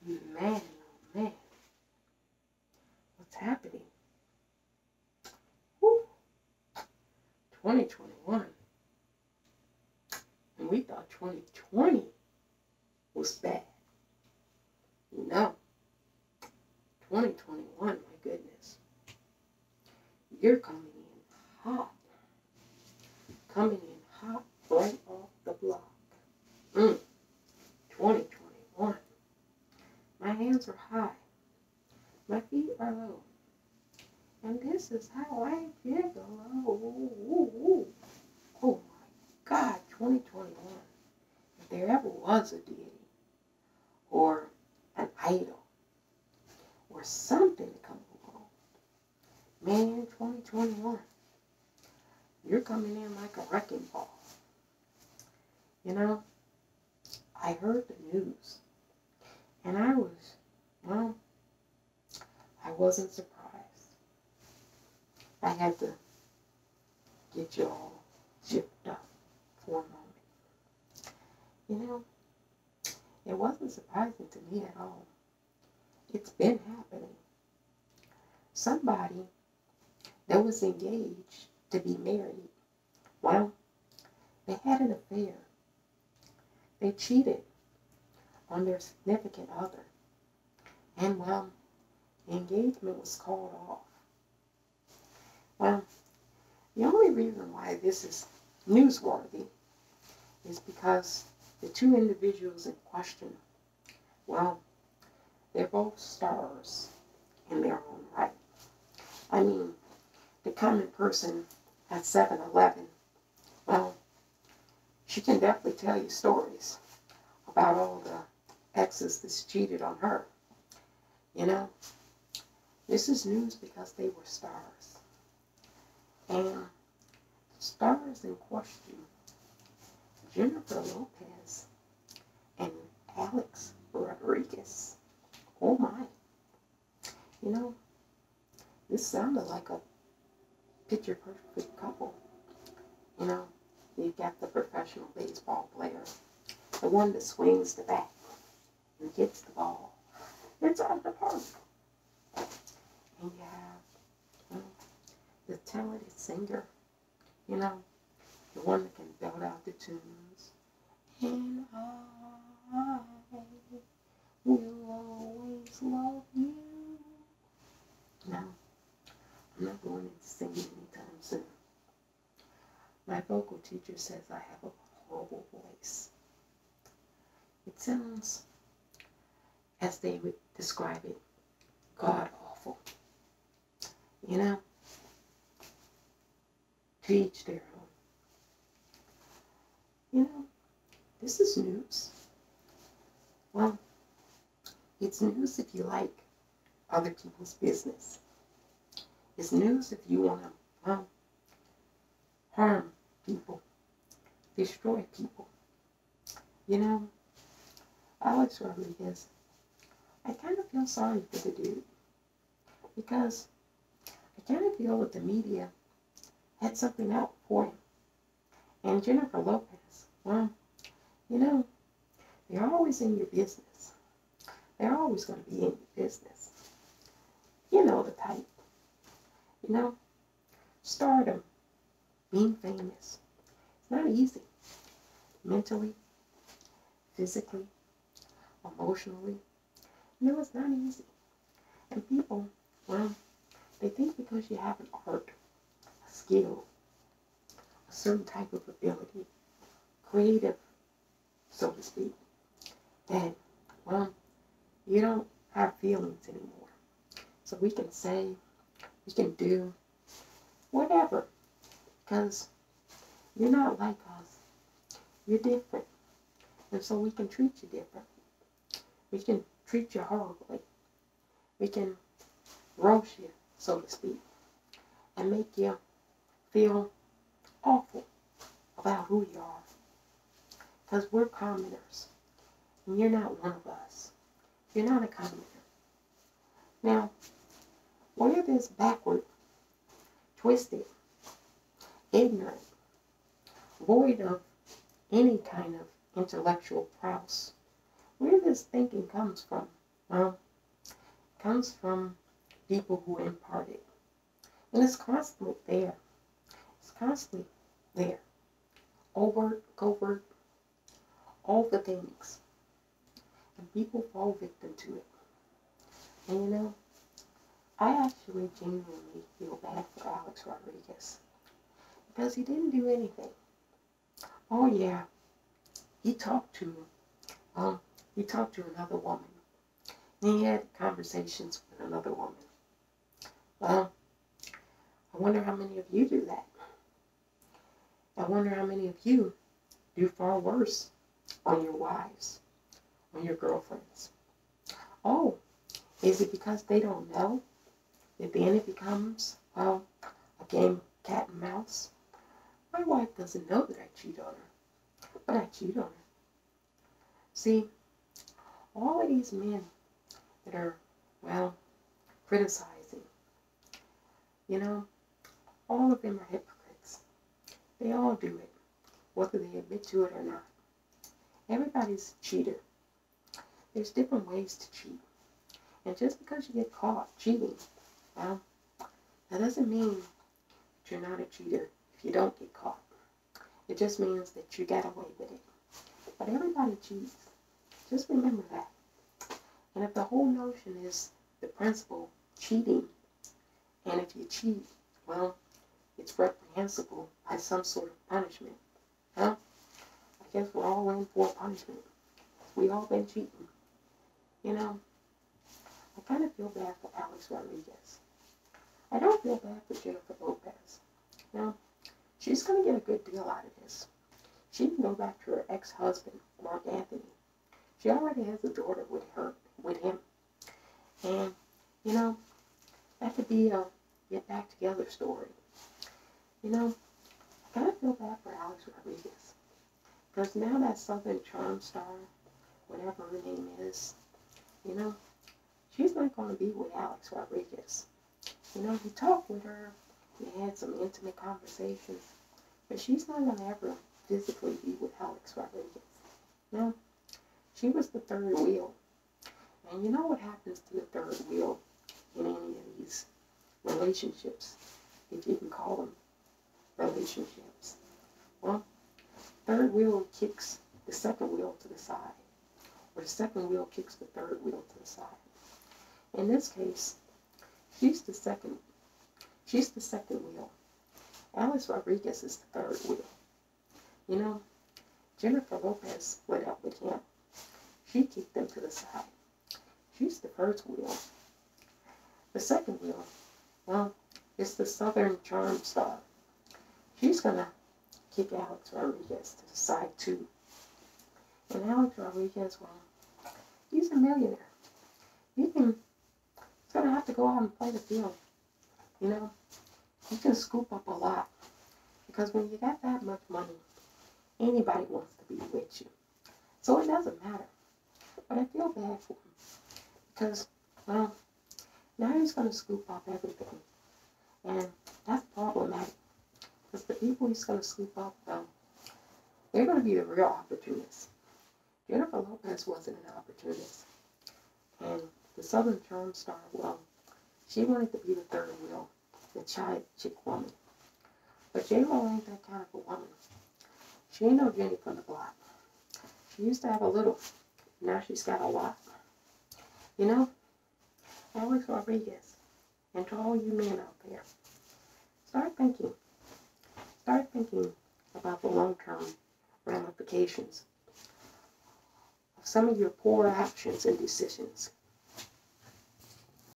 Man, oh man, what's happening? Woo. 2021. And we thought 2020 was bad. No. 2021, my goodness. You're coming in hot. Coming in hot right off the block. 2021. My hands are high. My feet are low. And this is how I feel. Oh my God, 2021. If there ever was a deity or an idol or something to come along, man, 2021, you're coming in like a wrecking ball. You know, I heard the news and I wasn't surprised. I had to get you all shipped up for a moment. You know, it wasn't surprising to me at all. It's been happening. Somebody that was engaged to be married, well, they had an affair. They cheated on their significant other. And, well, the engagement was called off. Well, the only reason why this is newsworthy is because the two individuals in question, well, they're both stars in their own right. I mean, the common person at 7-Eleven, well, she can definitely tell you stories about all the exes that's cheated on her. You know, this is news because they were stars. And the stars in question, Jennifer Lopez and Alex Rodriguez. Oh my. You know, this sounded like a picture perfect couple. You know, you've got the professional baseball player, the one that swings the bat and hits the ball. It's on the park. And you have the talented singer, you know, the one that can belt out the tunes. And I will always love you. Now, I'm not going into singing anytime soon. My vocal teacher says I have a horrible voice. It sounds, as they would describe it, god-awful. You know? To each their own. You know, this is news. Well, it's news if you like other people's business. It's news if you want to harm people, destroy people. You know, Alex Rodriguez, I kind of feel sorry for the dude because I kind of feel that the media had something out for him. And Jennifer Lopez, well, you know, they're always in your business. They're always going to be in your business. You know the type. You know, stardom, being famous, it's not easy. Mentally, physically, emotionally. No, it's not easy. And people, well, they think because you have an art, a skill, a certain type of ability, creative, so to speak, that, well, you don't have feelings anymore. So we can say, we can do whatever, because you're not like us. You're different. And so we can treat you differently. We can treat you horribly. We can roast you, so to speak, and make you feel awful about who you are. Because we're commoners. And you're not one of us. You're not a commoner. Now, wear this backward, twisted, ignorant, void of any kind of intellectual prowess. Where this thinking comes from, Well, it comes from people who impart it. And it's constantly there. It's constantly there. Overt, covert, all the things. And people fall victim to it. And you know, I actually genuinely feel bad for Alex Rodriguez. Because he didn't do anything. Oh yeah, he talked to um he talked to another woman. And he had conversations with another woman. Well, I wonder how many of you do that. I wonder how many of you do far worse on your wives, on your girlfriends. Oh, is it because they don't know that then it becomes, well, a game of cat and mouse? My wife doesn't know that I cheat on her, but I cheat on her. See, all of these men that are, well, criticizing, you know, all of them are hypocrites. They all do it, whether they admit to it or not. Everybody's a cheater. There's different ways to cheat. And just because you get caught cheating, well, that doesn't mean that you're not a cheater if you don't get caught. It just means that you got away with it. But everybody cheats. Just remember that. And if the whole notion is the principle, cheating, and if you cheat, well, it's reprehensible by some sort of punishment. Huh? I guess we're all in for punishment. We all been cheating. You know, I kind of feel bad for Alex Rodriguez. I don't feel bad for Jennifer Lopez. You know, she's going to get a good deal out of this. She can go back to her ex-husband, Mark Anthony. She already has a daughter with him. And, you know, that could be a get back together story. You know, I kind of feel bad for Alex Rodriguez. Because now that Southern Charm star, whatever her name is, you know, she's not going to be with Alex Rodriguez. You know, he talked with her, they had some intimate conversations, but she's not going to ever physically be with Alex Rodriguez. No, she was the third wheel. And you know what happens to the third wheel in any of these relationships, if you can call them relationships? Well, third wheel kicks the second wheel to the side, or the second wheel kicks the third wheel to the side. In this case, she's the second wheel. Alex Rodriguez is the third wheel. You know, Jennifer Lopez split up with him. She kicked him to the side. She's the first wheel. The second wheel, well, it's the Southern Charm star. She's going to kick Alex Rodriguez to the side too. And Alex Rodriguez, well, he's a millionaire. He's going to have to go out and play the field. You know, he can scoop up a lot. Because when you got that much money, anybody wants to be with you. So it doesn't matter. But I feel bad for him. Because, well, now he's going to scoop up everything. And that's problematic. Because the people he's going to scoop up, well, they're going to be the real opportunists. Jennifer Lopez wasn't an opportunist. And the Southern Charm star, well, she wanted to be the third wheel, the side chick woman. But J-Lo ain't that kind of a woman. She ain't no Jenny from the block. She used to have a little. Now she's got a lot. You know, Alex Rodriguez, and to all you men out there, start thinking about the long-term ramifications of some of your poor actions and decisions.